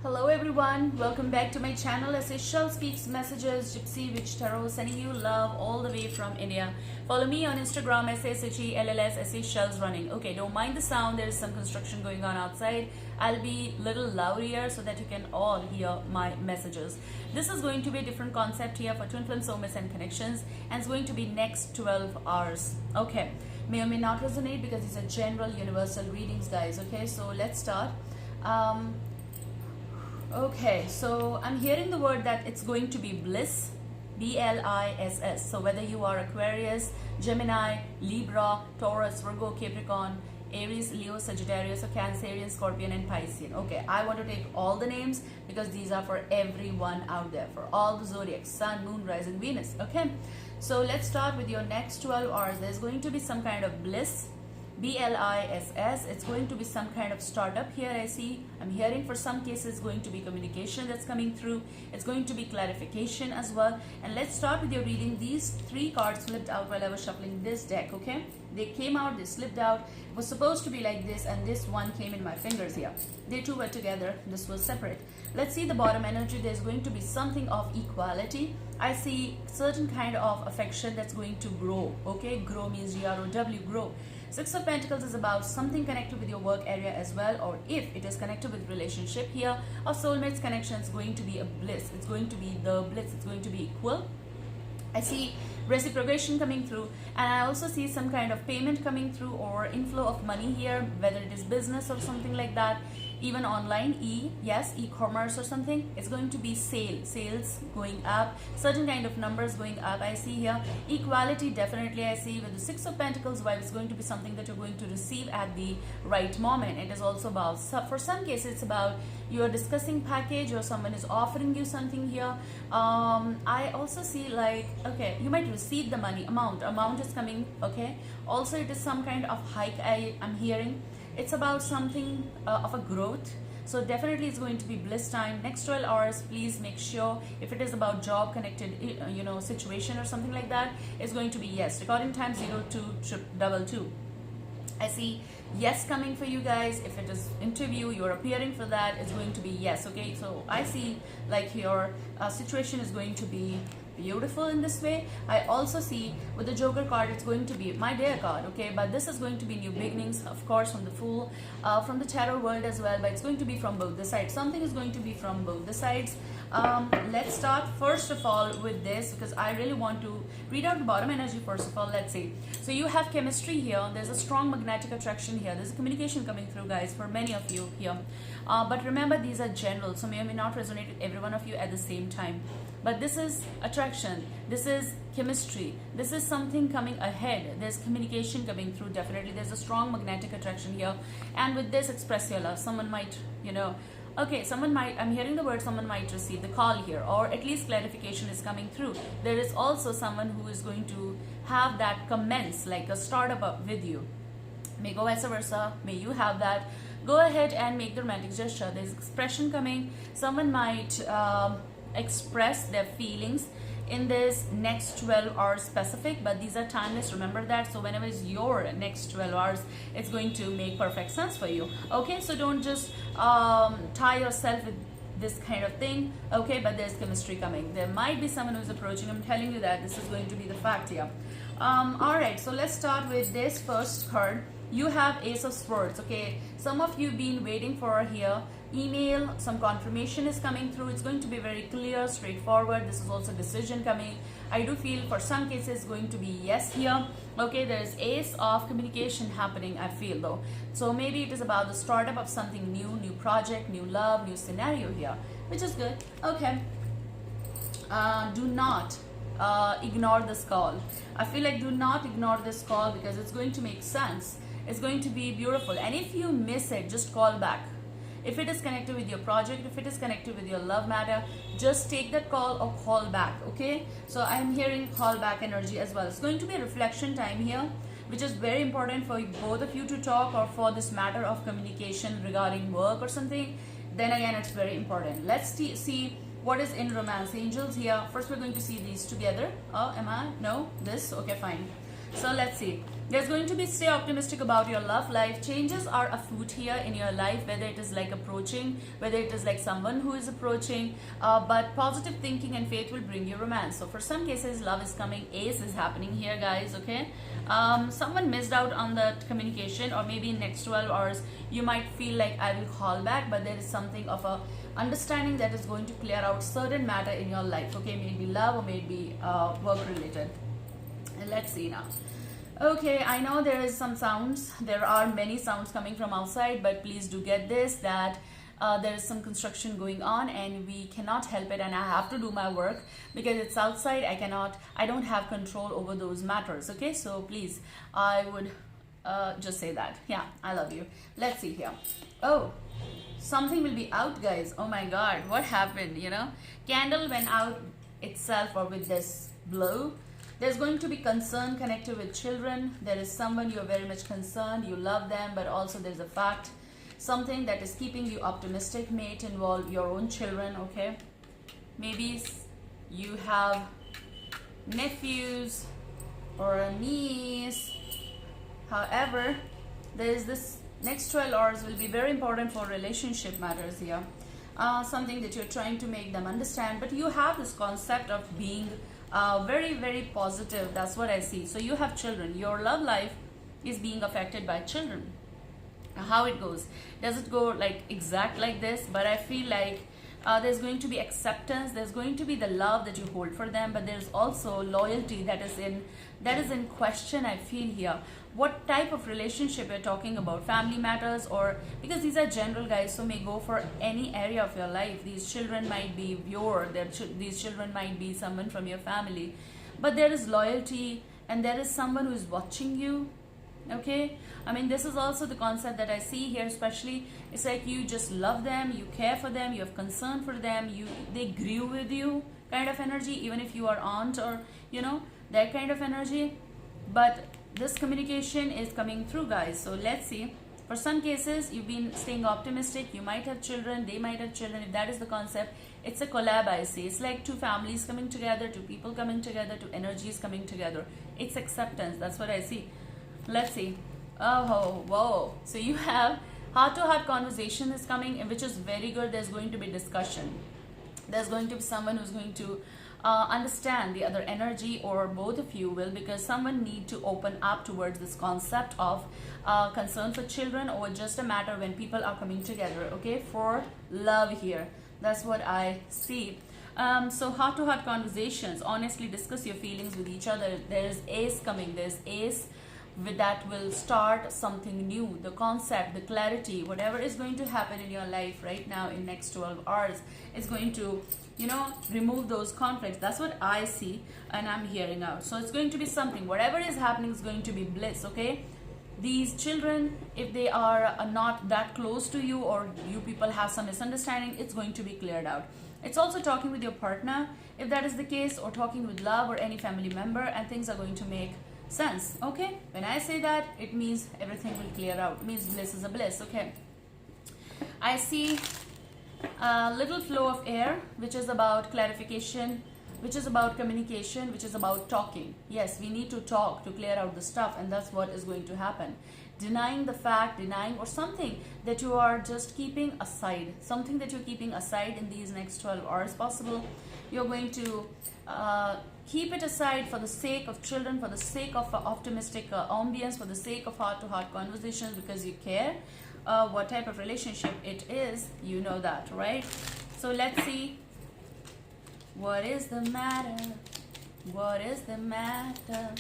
Hello everyone, welcome back to my channel as Ishal Speaks Messages, Gypsy Witch Tarot, sending you love all the way from India. Follow me on Instagram, SHELLS running. Okay, don't mind the sound, there is some construction going on outside. I'll be a little loud here so that you can all hear my messages. This is going to be a different concept here for Twin Flame Soulmates and Connections, and it's going to be next 12 hours. Okay, may or may not resonate because these are general universal readings, guys. Okay, so let's start. Okay, so I'm hearing the word that it's going to be bliss, B-L-I-S-S. So whether you are Aquarius, Gemini, Libra, Taurus, Virgo, Capricorn, Aries, Leo, Sagittarius, or Cancerian, Scorpion, and Piscean. Okay, I want to take all the names because these are for everyone out there, for all the zodiacs, Sun, Moon, Rising, Venus. Okay, so let's start with your next 12 hours. There's going to be some kind of bliss, B-L-I-S-S. It's going to be some kind of startup here. I'm hearing for some cases going to be communication that's coming through. It's going to be clarification as well. And let's start with your reading. These three cards flipped out while I was shuffling this deck. Okay, they came out, they slipped out. It was supposed to be like this, and this one came in my fingers here. They two were together, this was separate. Let's see the bottom energy. There's going to be something of equality. I see certain kind of affection that's going to grow. Okay, grow means G-R-O-W, grow. Six of Pentacles is about something connected with your work area as well, or if it is connected with relationship here, or soulmates connection, is going to be a bliss. It's going to be the bliss. It's going to be equal. I see reciprocation coming through, and I also see some kind of payment coming through or inflow of money here, whether it is business or something like that. Even online, e-commerce or something. It's going to be sales going up, certain kind of numbers going up. I see here equality, definitely I see with the Six of Pentacles vibe. It's going to be something that you're going to receive at the right moment. It is also about, for some cases, it's about you're discussing package or someone is offering you something here. I also see like, okay, you might receive the money amount is coming. Okay, also it is some kind of hike I'm hearing. It's about something of a growth. So definitely it's going to be bliss time. Next 12 hours, please make sure if it is about job connected, situation or something like that, it's going to be yes. Recording time 0222. I see yes coming for you guys. If it is interview, you're appearing for that, it's going to be yes. Okay, so I see like your situation is going to be beautiful in this way. I also see with the Joker card, it's going to be my Dare card. Okay, but this is going to be new beginnings, of course, from the Fool, from the tarot world as well, but it's going to be from both the sides. Something is going to be from both the sides. Let's start first of all with this because I really want to read out the bottom energy first of all. Let's see. So you have chemistry here. There's a strong magnetic attraction here. There's a communication coming through, guys, for many of you here. But remember, these are general, so may or may not resonate with every one of you at the same time. But this is attraction, this is chemistry, this is something coming ahead. There's communication coming through, definitely. There's a strong magnetic attraction here. And with this, express your love. Someone might, okay, someone might, I'm hearing the word, someone might receive the call here, or at least clarification is coming through. There is also someone who is going to have that commence, like a startup with you. May go vice versa, may you have that. Go ahead and make the romantic gesture. There's expression coming. Someone might express their feelings in this next 12 hours specific, but these are timeless, remember that. So whenever it's your next 12 hours, it's going to make perfect sense for you. Okay, so don't just tie yourself with this kind of thing. Okay, but there's chemistry coming. There might be someone who's approaching. I'm telling you that this is going to be the fact here. All right, so let's start with this first card. You have Ace of Swords. Okay, some of you been waiting for here email, some confirmation is coming through. It's going to be very clear, straightforward. This is also decision coming. I do feel for some cases going to be yes here. Okay, there's Ace of communication happening, I feel though. So maybe it is about the startup of something new project, new love, new scenario here, which is good. Okay, do not ignore this call. I feel like do not ignore this call because it's going to make sense. It's going to be beautiful. And if you miss it, just call back. If it is connected with your project, if it is connected with your love matter, just take that call or call back. Okay, so I am hearing call back energy as well. It's going to be a reflection time here, which is very important for both of you to talk, or for this matter of communication regarding work or something. Then again, it's very important. Let's see what is in romance. Angels here. First we're going to see these together. Oh, am I? No, this. Okay, fine. So let's see. There's going to be, stay optimistic about your love life. Changes are afoot here in your life, whether it is like approaching, whether it is like someone who is approaching, but positive thinking and faith will bring you romance. So for some cases, love is coming, ace is happening here, guys, okay? Someone missed out on that communication, or maybe in next 12 hours, you might feel like I will call back, but there is something of a understanding that is going to clear out certain matter in your life, okay? Maybe love or maybe work related. And let's see now. Okay, I know there is some sounds. There are many sounds coming from outside, but please do get this, that there is some construction going on and we cannot help it, and I have to do my work because it's outside. I don't have control over those matters, okay? So please, I would just say that. Yeah, I love you. Let's see here. Oh, something will be out, guys. Oh my God, what happened, you know? Candle went out itself, or with this blow. There's going to be concern connected with children. There is someone you're very much concerned, you love them, but also there's a fact, something that is keeping you optimistic. May it involve your own children, okay? Maybe you have nephews or a niece. However, there is this next 12 hours will be very important for relationship matters here. Something that you're trying to make them understand, but you have this concept of being very, very positive. That's what I see. So you have children. Your love life is being affected by children. How it goes, does it go like exact like this? But I feel like there's going to be acceptance, there's going to be the love that you hold for them, but there's also loyalty that is in question. I feel here what type of relationship you're talking about, family matters, or because these are general, guys, so may go for any area of your life. These children might be these children might be someone from your family, but there is loyalty and there is someone who is watching you, okay? I mean, this is also the concept that I see here, especially it's like you just love them, you care for them, you have concern for them, they grew with you kind of energy, even if you are aunt or you know that kind of energy. But this communication is coming through, guys. So let's see. For some cases, you've been staying optimistic. You might have children, they might have children. If that is the concept, it's a collab, I see. It's like two families coming together, two people coming together, two energies coming together. It's acceptance. That's what I see. Let's see. Oh, whoa. So you have heart-to-heart conversation is coming, which is very good. There's going to be discussion. There's going to be someone who's going to understand the other energy, or both of you will, because someone need to open up towards this concept of concern for children, or just a matter when people are coming together, okay, for love here. That's what I see. So heart-to-heart conversations, honestly discuss your feelings with each other. There's ace coming. There's ace with that will start something new. The concept, the clarity, whatever is going to happen in your life right now in next 12 hours is going to, you know, remove those conflicts. That's what I see and I'm hearing out. So it's going to be something, whatever is happening is going to be bliss, okay? These children, if they are not that close to you, or you people have some misunderstanding, it's going to be cleared out. It's also talking with your partner, if that is the case, or talking with love or any family member, and things are going to make sense, okay? When I say that, it means everything will clear out. It means bliss is a bliss, okay? I see a little flow of air, which is about clarification, which is about communication, which is about talking. Yes, we need to talk to clear out the stuff, and that's what is going to happen. Denying the fact, denying or something that you are just keeping aside, something that you're keeping aside in these next 12 hours possible. You're going to keep it aside for the sake of children, for the sake of optimistic ambience, for the sake of heart-to-heart conversations, because you care what type of relationship it is. You know that, right? So let's see. What is the matter? What is the matter?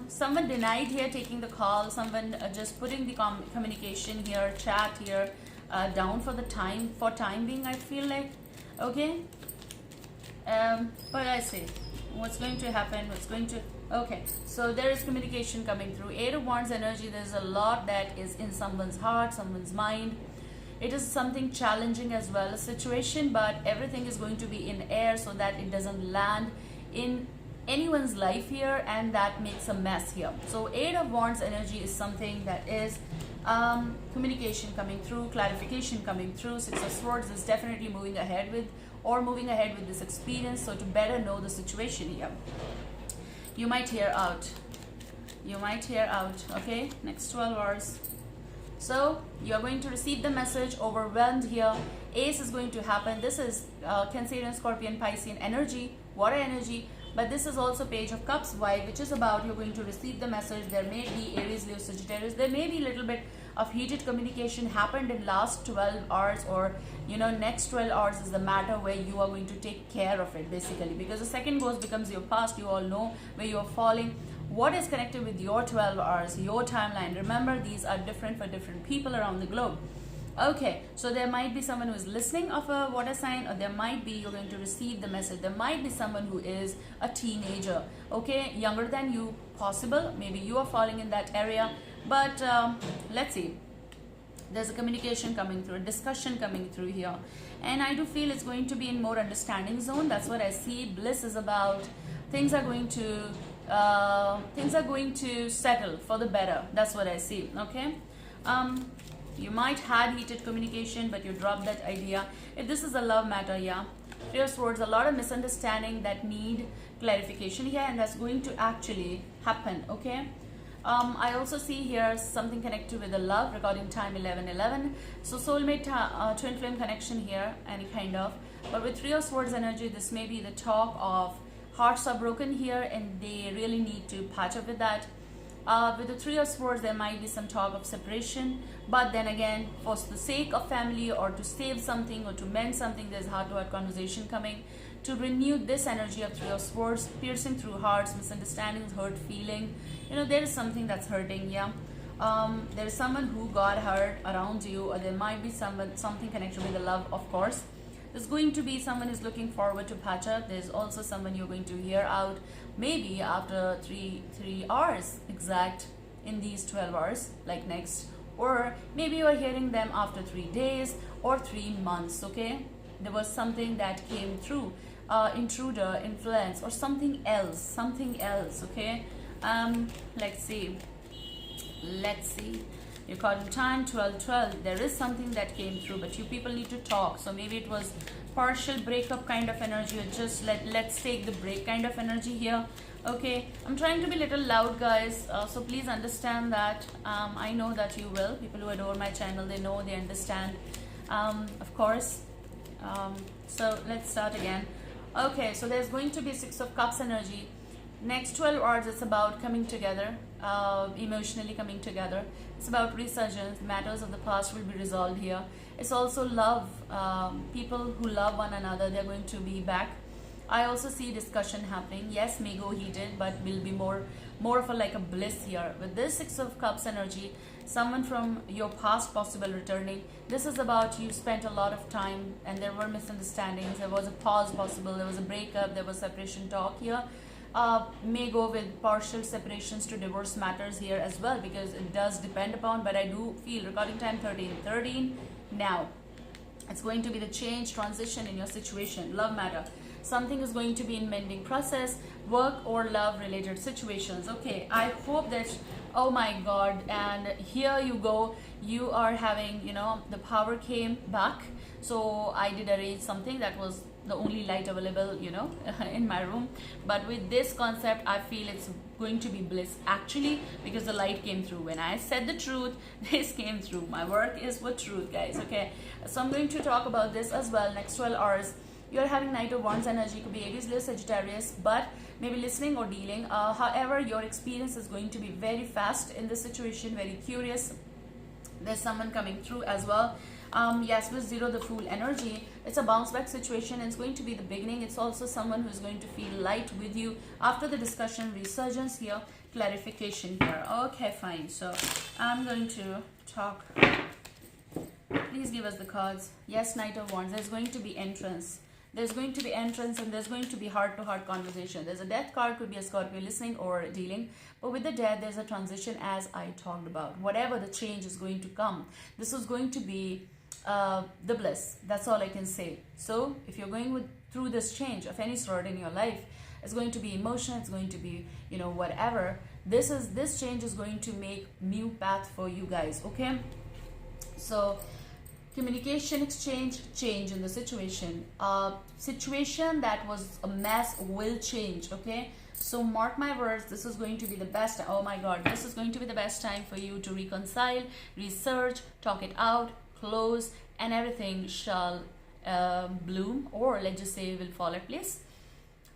Someone denied here taking the call. Someone just putting the communication here, chat here down for the time being, I feel like, okay? But I say, what's going to happen? Okay, so there is communication coming through. 8 of Wands energy, there's a lot that is in someone's heart, someone's mind. It is something challenging as well, a situation, but everything is going to be in air so that it doesn't land in anyone's life here, and that makes a mess here. So 8 of Wands energy is something that is communication coming through, clarification coming through. 6 of Swords is definitely moving ahead with this experience, so to better know the situation here. You might hear out You might hear out. Okay, next 12 hours. So you are going to receive the message, overwhelmed here. Ace is going to happen. This is Cancerian, Scorpion, Piscean energy, water energy. But this is also Page of Cups vibe, which is about you're going to receive the message. There may be Aries, Leo, Sagittarius. There may be a little bit of heated communication happened in last 12 hours, or next 12 hours is the matter where you are going to take care of it, basically, because the second ghost becomes your past. You all know where you are falling. What is connected with your 12 hours, your timeline? Remember, these are different for different people around the globe. Okay, so there might be someone who is listening of a water sign, or there might be you're going to receive the message. There might be someone who is a teenager, okay, younger than you, possible. Maybe you are falling in that area, but let's see. There's a communication coming through, a discussion coming through here, and I do feel it's going to be in more understanding zone. That's what I see. Bliss is about things are going to settle for the better. That's what I see. Okay. You might had heated communication, but you dropped that idea. If this is a love matter, yeah, Three of Swords, a lot of misunderstanding that need clarification here, and that's going to actually happen. Okay. I also see here something connected with the love, recording time 11:11. So soulmate, twin flame connection here, any kind of. But with Three of Swords energy, this may be the talk of hearts are broken here, and they really need to patch up with that. With the Three of Swords, there might be some talk of separation, but then again, for the sake of family, or to save something, or to mend something, there's heart-to-heart conversation coming to renew this energy of Three of Swords, piercing through hearts, misunderstandings, hurt feeling. There is something that's hurting, yeah. There is someone who got hurt around you, or there might be something connected with the love, of course. There's going to be someone who's looking forward to patch up. There's also someone you're going to hear out maybe after three hours exact in these 12 hours, like next, or maybe you're hearing them after 3 days or 3 months. Okay, there was something that came through, intruder, influence, or something else. Okay, let's see. You're caught in time, 12:12. There is something that came through, but you people need to talk. So maybe it was partial breakup kind of energy, or just let's take the break kind of energy here. Okay, I'm trying to be a little loud, guys, so please understand that. I know that you will. People who adore my channel, they know, they understand, of course. So let's start again. Okay, so there's going to be Six of Cups energy. Next 12 hours, it's about coming together, emotionally coming together. It's about resurgence. Matters of the past will be resolved here. It's also love. People who love one another, they're going to be back. I also see discussion happening. Yes, may go heated, but will be more of a bliss here. With this Six of Cups energy, someone from your past possible returning. This is about you spent a lot of time and there were misunderstandings. There was a pause possible. There was a breakup. There was separation talk here. May go with partial separations to divorce matters here as well, because it does depend upon, but I do feel recording time 13:13 now. It's going to be the change, transition in your situation, love matter. Something is going to be in mending process, work or love related situations. Okay, I hope that, oh my God, and here you go, you are having, the power came back. So I did arrange something that was the only light available, in my room. But with this concept, I feel it's going to be bliss actually, because the light came through. When I said the truth, this came through. My work is for truth, guys. Okay, so I'm going to talk about this as well. Next 12 hours, you're having Knight of Wands energy, could be Aries, Leo, Sagittarius, but maybe listening or dealing. However, your experience is going to be very fast in this situation, very curious. There's someone coming through as well. Yes, with Zero, the Fool energy, it's a bounce back situation, and it's going to be the beginning. It's also someone who's going to feel light with you after the discussion, resurgence here, clarification here. Okay, fine. So I'm going to talk. Please give us the cards. Yes, Knight of Wands. There's going to be entrance. There's going to be entrance, and there's going to be heart-to-heart conversation. There's a death card, could be a Scorpio listening or dealing. But with the death, there's a transition, as I talked about. Whatever the change is going to come, this is going to be the bliss. That's all I can say. So if you're going through this change of any sort in your life, it's going to be emotion, it's going to be, whatever. This change is going to make new path for you guys. Okay, so communication, exchange, change in the situation. Situation that was a mess will change. Okay, So mark my words, this is going to be the best. Oh my god, this is going to be the best time for you to reconcile, research, talk it out, close, and everything shall bloom, or let's just say will fall at place.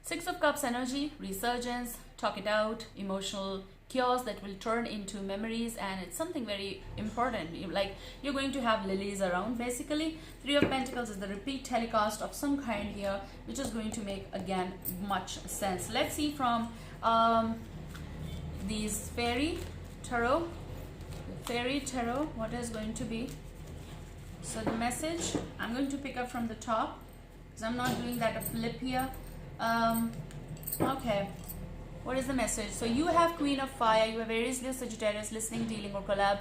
Six of Cups energy, resurgence, talk it out, emotional chaos that will turn into memories, and it's something very important. Like you're going to have lilies around basically. Three of Pentacles is the repeat telecast of some kind here, which is going to make again much sense. Let's see from these fairy tarot, what is going to be. So the message I'm going to pick up from the top because I'm not doing that a flip here. Okay, what is the message? So you have Queen of Fire, you have Aries, Leo, Sagittarius, listening, dealing, or collab,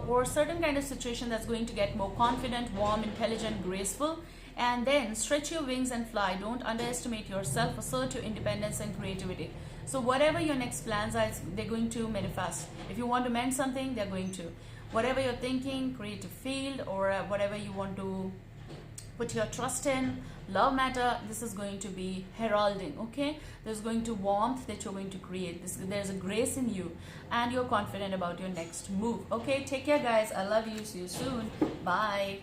or certain kind of situation that's going to get more confident, warm, intelligent, graceful, and then stretch your wings and fly. Don't underestimate yourself, assert your independence and creativity. So whatever your next plans are, they're going to manifest. If you want to mend something, they're going to. Whatever you're thinking, creative field, or whatever you want to put your trust in, love matter, this is going to be heralding. Okay, there's going to warmth that you're going to create. There's a grace in you, and you're confident about your next move. Okay, take care guys, I love you, see you soon, bye.